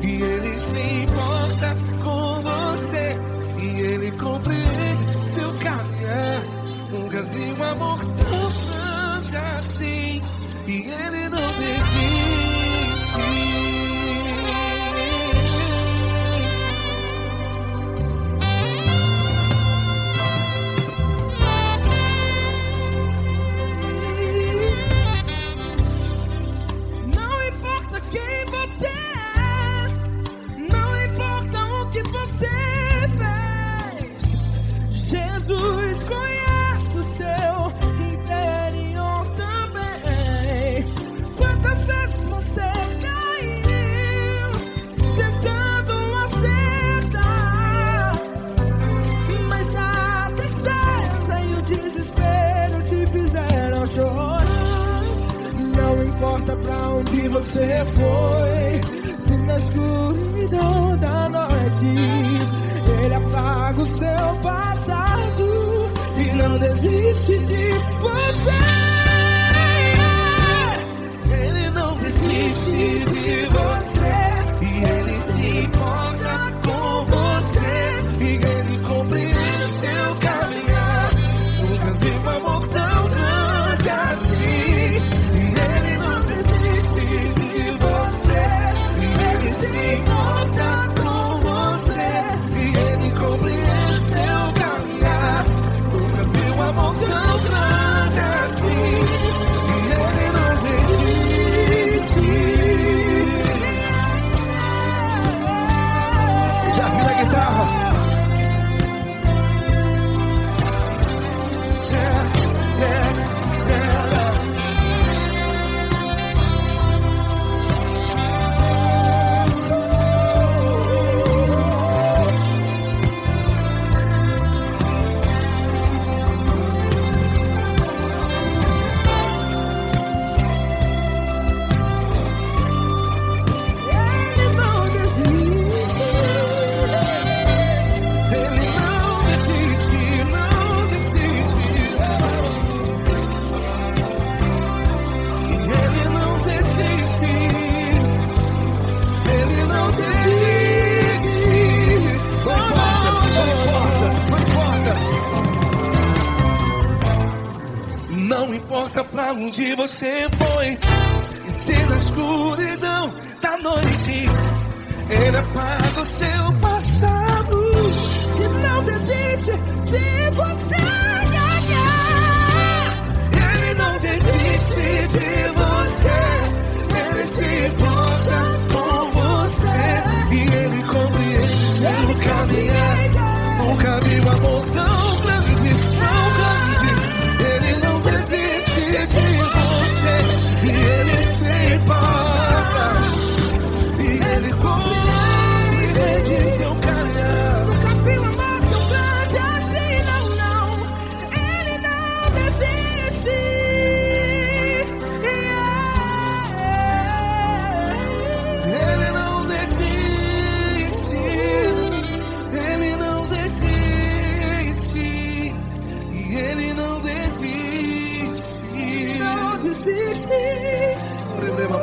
e Ele se importa com você, e Ele compreende seu caminhar. Nunca vi um amor tão grande assim. E Ele não desiste. Jesus conhece o seu interior também. Quantas vezes você caiu tentando acertar, mas a tristeza e o desespero te fizeram chorar. Não importa pra onde você foi, se na escuridão da noite Ele apaga o seu passado e não desiste de você. Ele não desiste de você, e Ele se importa com você, e Ele compreende seu caminhar. Nunca vi um amor tão grande assim. E Ele não desiste de você, e Ele se importa com você, e Ele compreende seu caminhar. Nunca vi um amor tão grande assim. Não importa pra onde você foi, e se na escuridão da noite Ele apaga o seu passado E não desiste de você. Ele não desiste de você. Ele se importa com você. E Ele compreende seu caminhar. Nunca vi um amor tão grande, tão grande. Ele não desiste de você. E Ele se importa. E Ele compreende seu caminhar. Nunca vi um amor tão grande assim, não, não. Ele não desiste. Ele não desiste. Ele não desiste. E Ele não desiste. Não desiste. Ele não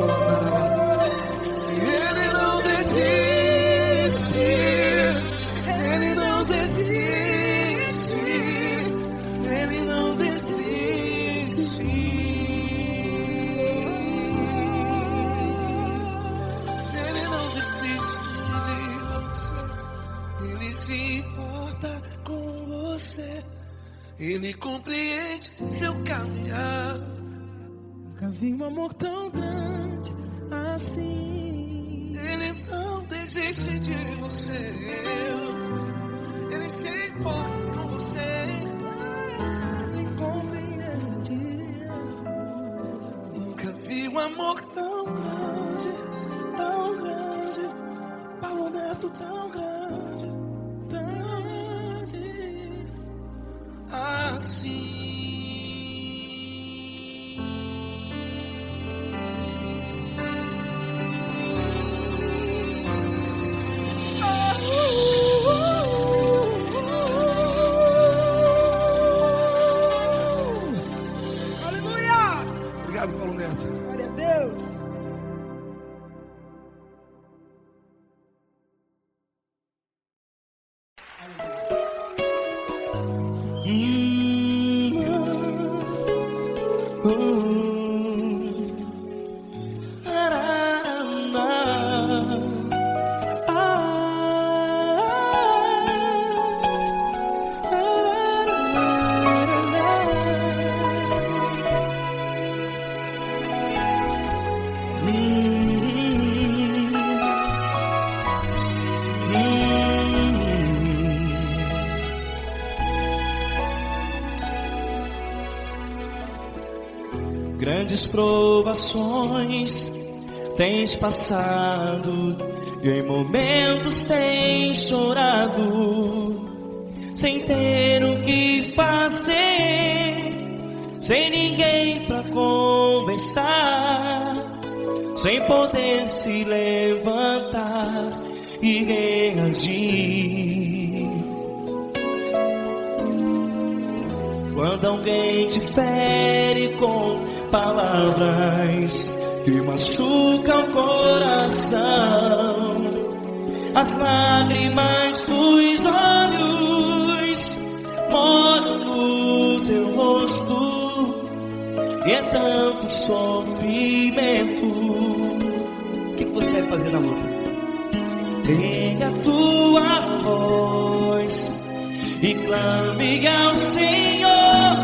desiste. Ele não desiste. Ele não desiste. Ele não desiste de você. Ele se importa com você. Ele compreende seu caminhar. Nunca vi um amor tão grande assim. Ele não desiste de você. Ele se importa com você. Ele compreende. Nunca vi um amor tão grande, tão grande. Paulo Neto tão grande, tão grande assim. Aleluia! Obrigado, Paulo Neto. Glória a Deus. Grandes provações tens passado e em momentos tens chorado, sem ter o que fazer, sem ninguém pra conversar, sem poder se levantar e reagir. Quando alguém te fere com palavras que machucam o coração, as lágrimas dos olhos molham no teu rosto, e é tanto sofrimento. O que você vai fazer na luta? Ergue a tua voz e clame ao Senhor,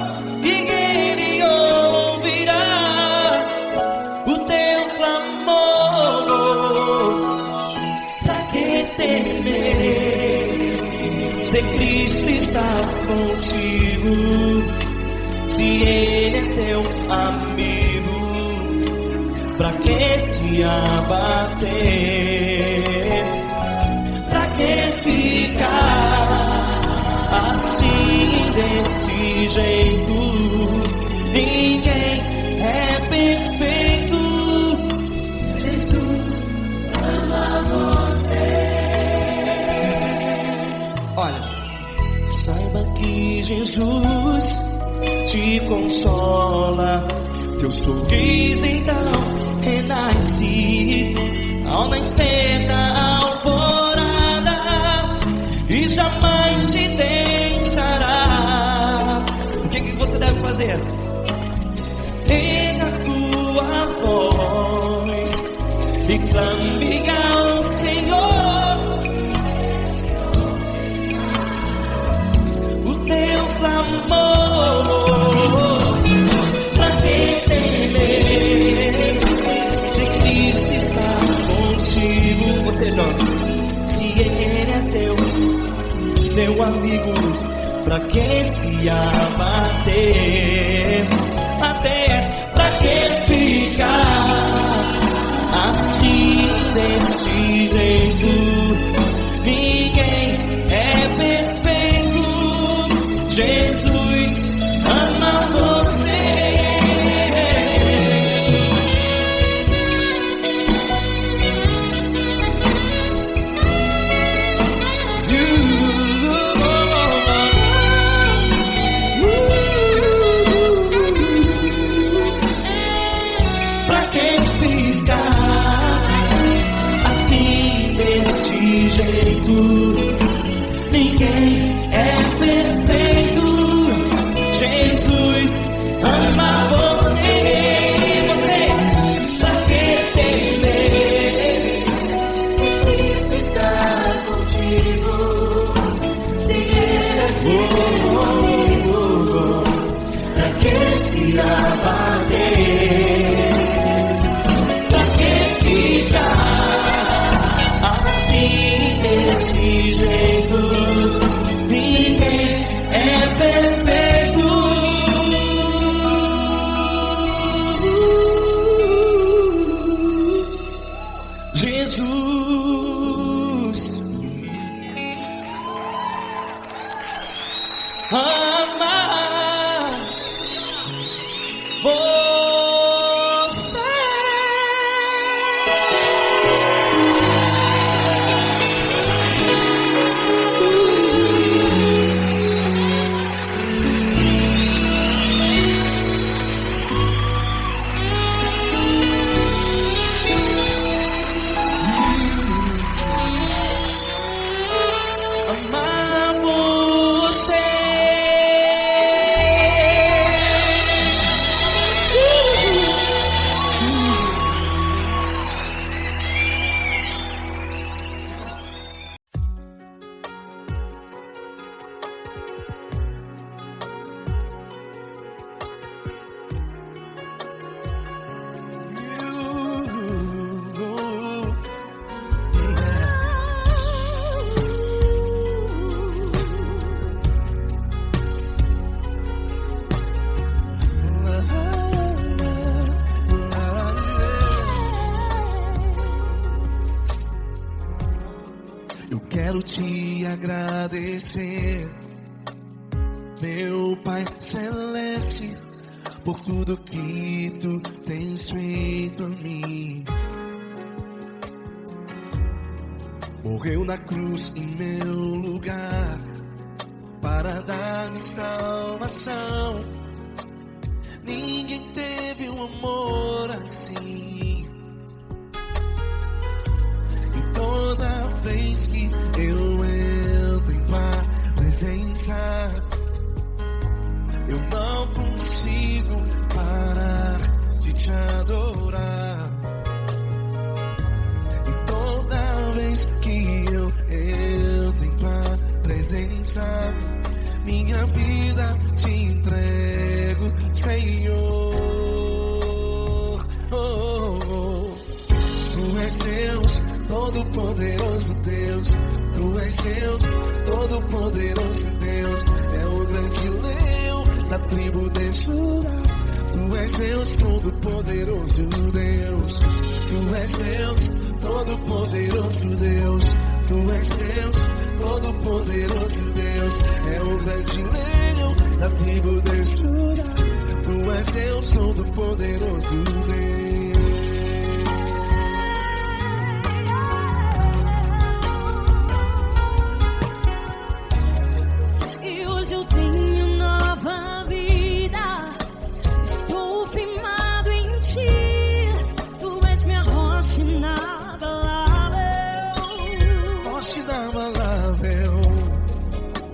e Ele ouvirá o teu clamor. Pra que temer, se Cristo está contigo, se Ele é teu amigo? Pra que se abater? Pra que ficar assim, desse jeito? Ninguém é perfeito. Jesus ama você. Olha, saiba que Jesus te consola, teu sorriso então renasce ao nascer da alvorada, e jamais te deixará. O que você deve fazer? você, João. Se ele é teu amigo, pra que se abater? Até pra que ficar assim desse jeito? Ninguém é perfeito. Jesus ama você. Ninguém é perfeito. Jesus ama você. Você, pra que temer? Cristo está contigo. Se Ele é comigo, pra que se abater? Pra que ficar assim desse jeito? Ninguém é perfeito. Jesus ama você. Quero te agradecer, meu Pai Celeste, por tudo que tu tens feito a mim. Morreu na cruz em meu lugar para dar-me salvação. Ninguém teve um amor assim. E toda vez que eu entro em tua presença, eu não consigo parar de te adorar. E toda vez que eu entro em tua presença, minha vida te entrego, Senhor. Tu és Deus, todo-poderoso Deus. Tu és Deus, todo-poderoso Deus. É o grande leão da tribo de Judá. Tu és Deus, todo-poderoso Deus. Tu és Deus, todo-poderoso Deus. Tu és Deus, todo-poderoso Deus. É o grande leão da tribo de Judá. Tu és Deus, todo-poderoso Deus.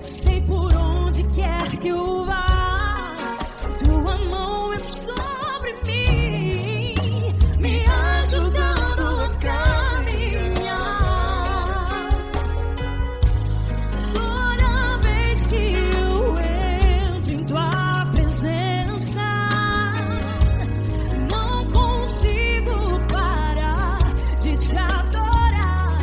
Sei por onde quer que eu vá, tua mão é sobre mim, me ajudando a caminhar. Toda vez que eu entro em tua presença, não consigo parar de te adorar.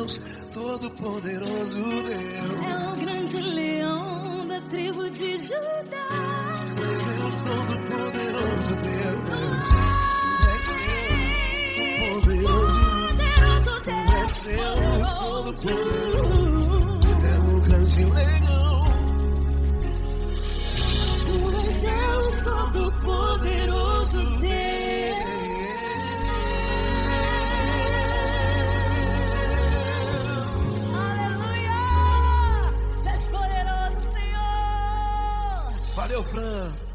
Deus, todo-poderoso Deus. É o grande leão da tribo de Judá. Deus, todo-poderoso Deus. Poderoso Deus, todo-poderoso. É o grande leão. Tu és Deus todo-poderoso Deus. Aleluia! Tu és poderoso, Senhor. Valeu, Fran.